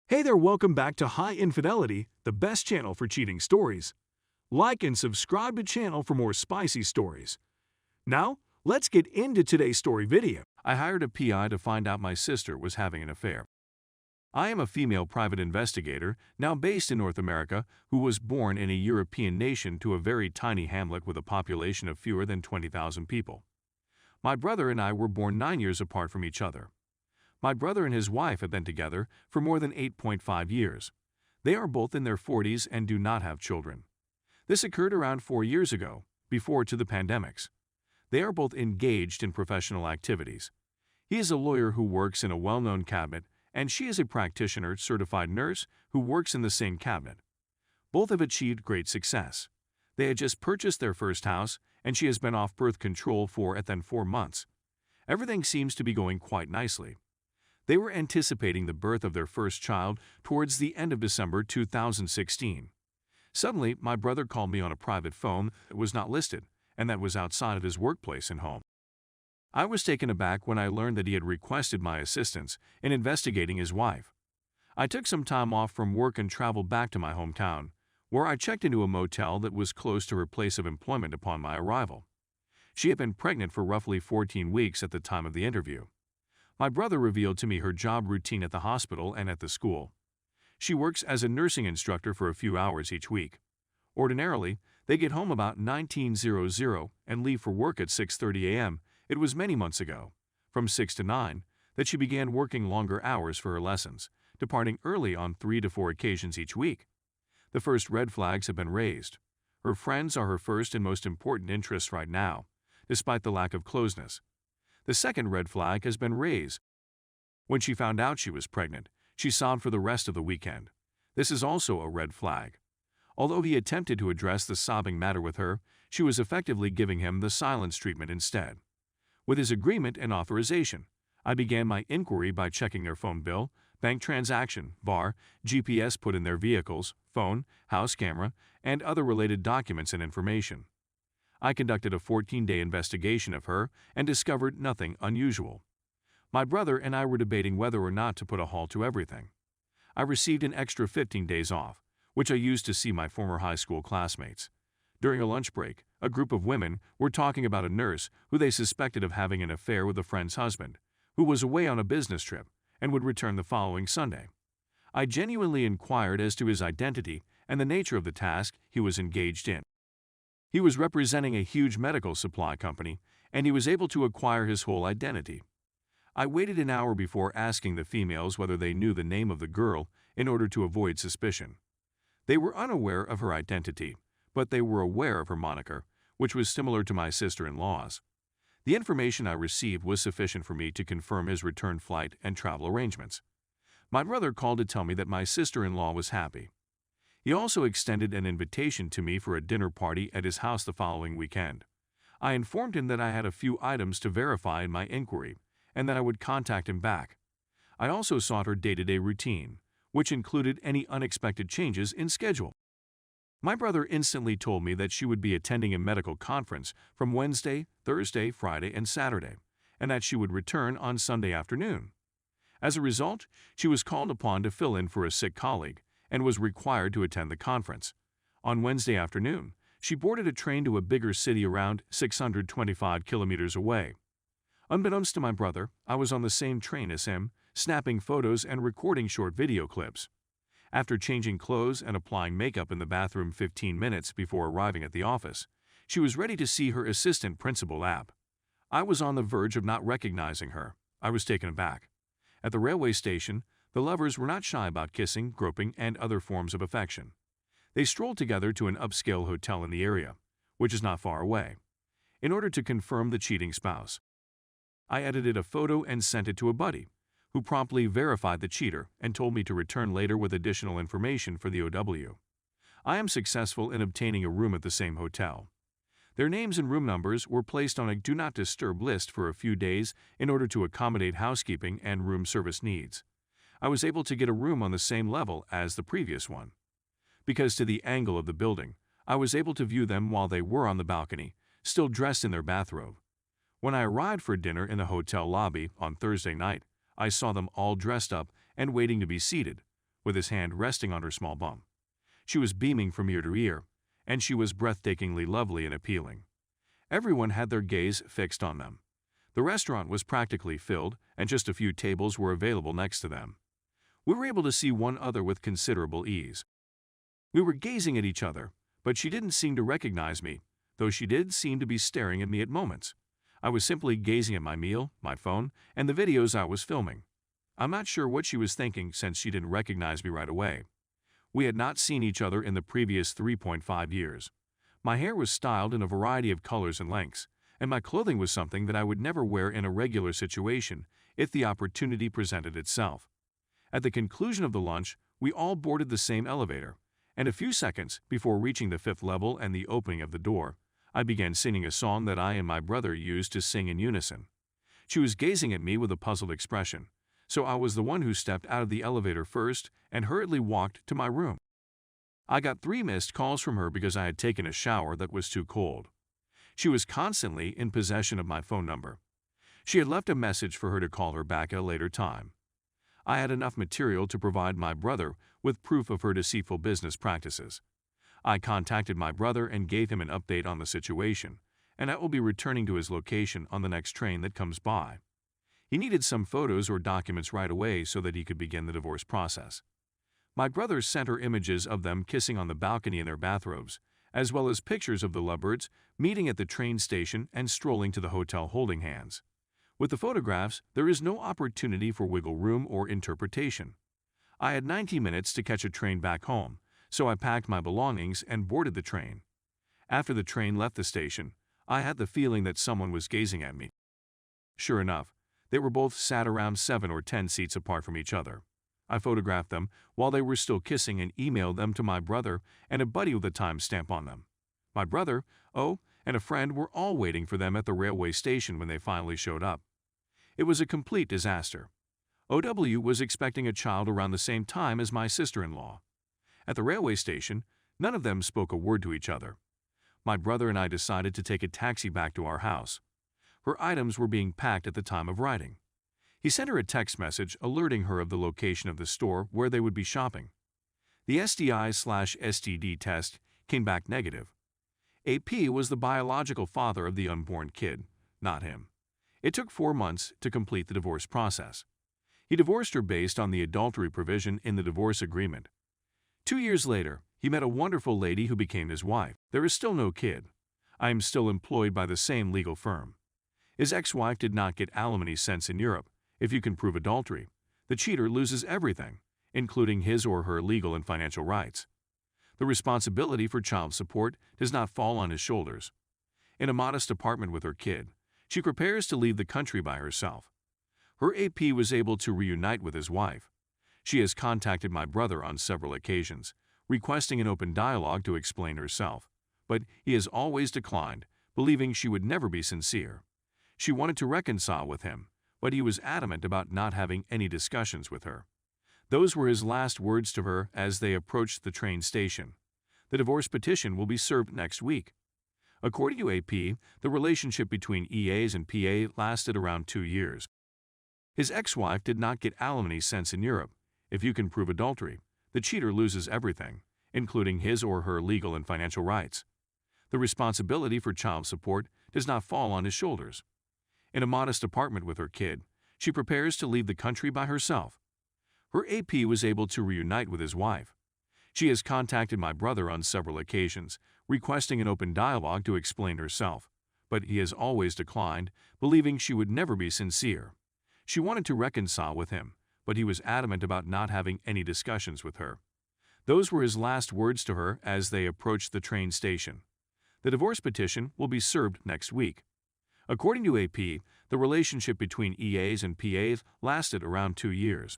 Hey there, welcome back to High Infidelity, the best channel for cheating stories. Like and subscribe to channel for more spicy stories. Now, let's get into today's story video. I hired a PI to find out my sister was having an affair. I am a female private investigator, now based in North America, who was born in a European nation to a very tiny hamlet with a population of fewer than 20,000 people. My brother and I were born 9 years apart from each other. My brother and his wife have been together for more than 8.5 years. They are both in their 40s and do not have children. This occurred around 4 years ago, before to the pandemics. They are both engaged in professional activities. He is a lawyer who works in a well-known cabinet, and she is a practitioner certified nurse who works in the same cabinet. Both have achieved great success. They had just purchased their first house, and she has been off birth control for 4 months. Everything seems to be going quite nicely. They were anticipating the birth of their first child towards the end of December 2016. Suddenly, my brother called me on a private phone that was not listed and that was outside of his workplace and home. I was taken aback when I learned that he had requested my assistance in investigating his wife. I took some time off from work and traveled back to my hometown, where I checked into a motel that was close to her place of employment upon my arrival. She had been pregnant for roughly 14 weeks at the time of the interview. My brother revealed to me her job routine at the hospital and at the school. She works as a nursing instructor for a few hours each week. Ordinarily, they get home about 19:00 and leave for work at 6:30 a.m. It was many months ago, from 6 to 9, that she began working longer hours for her lessons, departing early on 3 to 4 occasions each week. The first red flags have been raised. Her friends are her first and most important interests right now, despite the lack of closeness. The second red flag has been raised. When she found out she was pregnant, she sobbed for the rest of the weekend. This is also a red flag. Although he attempted to address the sobbing matter with her, she was effectively giving him the silence treatment instead. With his agreement and authorization, I began my inquiry by checking their phone bill, bank transaction, VAR, GPS put in their vehicles, phone, house camera, and other related documents and information. I conducted a 14-day investigation of her and discovered nothing unusual. My brother and I were debating whether or not to put a halt to everything. I received an extra 15 days off, which I used to see my former high school classmates. During a lunch break, a group of women were talking about a nurse who they suspected of having an affair with a friend's husband, who was away on a business trip and would return the following Sunday. I genuinely inquired as to his identity and the nature of the task he was engaged in. He was representing a huge medical supply company, and he was able to acquire his whole identity. I waited an hour before asking the females whether they knew the name of the girl in order to avoid suspicion. They were unaware of her identity, but they were aware of her moniker, which was similar to my sister-in-law's. The information I received was sufficient for me to confirm his return flight and travel arrangements. My brother called to tell me that my sister-in-law was happy. He also extended an invitation to me for a dinner party at his house the following weekend. I informed him that I had a few items to verify in my inquiry and that I would contact him back. I also sought her day-to-day routine, which included any unexpected changes in schedule. My brother instantly told me that she would be attending a medical conference from Wednesday, Thursday, Friday, and Saturday, and that she would return on Sunday afternoon. As a result, she was called upon to fill in for a sick colleague and was required to attend the conference. On Wednesday afternoon, she boarded a train to a bigger city around 625 kilometers away. Unbeknownst to my brother, I was on the same train as him, snapping photos and recording short video clips. After changing clothes and applying makeup in the bathroom 15 minutes before arriving at the office, she was ready to see her assistant principal Ab. I was on the verge of not recognizing her. I was taken aback. At the railway station, the lovers were not shy about kissing, groping, and other forms of affection. They strolled together to an upscale hotel in the area, which is not far away, in order to confirm the cheating spouse. I edited a photo and sent it to a buddy, who promptly verified the cheater and told me to return later with additional information for the OW. I am successful in obtaining a room at the same hotel. Their names and room numbers were placed on a Do Not Disturb list for a few days in order to accommodate housekeeping and room service needs. I was able to get a room on the same level as the previous one. Because to the angle of the building, I was able to view them while they were on the balcony, still dressed in their bathrobe. When I arrived for dinner in the hotel lobby on Thursday night, I saw them all dressed up and waiting to be seated, with his hand resting on her small bum. She was beaming from ear to ear, and she was breathtakingly lovely and appealing. Everyone had their gaze fixed on them. The restaurant was practically filled, and just a few tables were available next to them. We were able to see one another with considerable ease. We were gazing at each other, but she didn't seem to recognize me, though she did seem to be staring at me at moments. I was simply gazing at my meal, my phone, and the videos I was filming. I'm not sure what she was thinking since she didn't recognize me right away. We had not seen each other in the previous 3.5 years. My hair was styled in a variety of colors and lengths, and my clothing was something that I would never wear in a regular situation if the opportunity presented itself. At the conclusion of the lunch, we all boarded the same elevator, and a few seconds before reaching the 5th level and the opening of the door, I began singing a song that I and my brother used to sing in unison. She was gazing at me with a puzzled expression, so I was the one who stepped out of the elevator first and hurriedly walked to my room. I got 3 missed calls from her because I had taken a shower that was too cold. She was constantly in possession of my phone number. She had left a message for her to call her back at a later time. I had enough material to provide my brother with proof of her deceitful business practices. I contacted my brother and gave him an update on the situation, and I will be returning to his location on the next train that comes by. He needed some photos or documents right away so that he could begin the divorce process. My brother sent her images of them kissing on the balcony in their bathrobes, as well as pictures of the lovebirds meeting at the train station and strolling to the hotel holding hands. With the photographs, there is no opportunity for wiggle room or interpretation. I had 90 minutes to catch a train back home, so I packed my belongings and boarded the train. After the train left the station, I had the feeling that someone was gazing at me. Sure enough, they were both sat around 7 or 10 seats apart from each other. I photographed them while they were still kissing and emailed them to my brother and a buddy with a timestamp on them. My brother, and a friend were all waiting for them at the railway station when they finally showed up. It was a complete disaster. OW was expecting a child around the same time as my sister-in-law. At the railway station, none of them spoke a word to each other. My brother and I decided to take a taxi back to our house. Her items were being packed at the time of writing. He sent her a text message alerting her of the location of the store where they would be shopping. The STI/STD test came back negative. AP was the biological father of the unborn kid, not him. It took 4 months to complete the divorce process. He divorced her based on the adultery provision in the divorce agreement. 2 years later, he met a wonderful lady who became his wife. There is still no kid. I am still employed by the same legal firm. His ex-wife did not get alimony since in Europe, if you can prove adultery, the cheater loses everything, including his or her legal and financial rights. The responsibility for child support does not fall on his shoulders. In a modest apartment with her kid, she prepares to leave the country by herself. Her AP was able to reunite with his wife. She has contacted my brother on several occasions, requesting an open dialogue to explain herself, but he has always declined, believing she would never be sincere. She wanted to reconcile with him, but he was adamant about not having any discussions with her. Those were his last words to her as they approached the train station. The divorce petition will be served next week. According to AP, the relationship between EAs and PA lasted around 2 years. His ex-wife did not get alimony since in Europe. If you can prove adultery, the cheater loses everything, including his or her legal and financial rights. The responsibility for child support does not fall on his shoulders. In a modest apartment with her kid, she prepares to leave the country by herself. Her AP was able to reunite with his wife. She has contacted my brother on several occasions, requesting an open dialogue to explain herself, but he has always declined, believing she would never be sincere. She wanted to reconcile with him, but he was adamant about not having any discussions with her. Those were his last words to her as they approached the train station. The divorce petition will be served next week. According to AP, the relationship between EAs and PAs lasted around 2 years.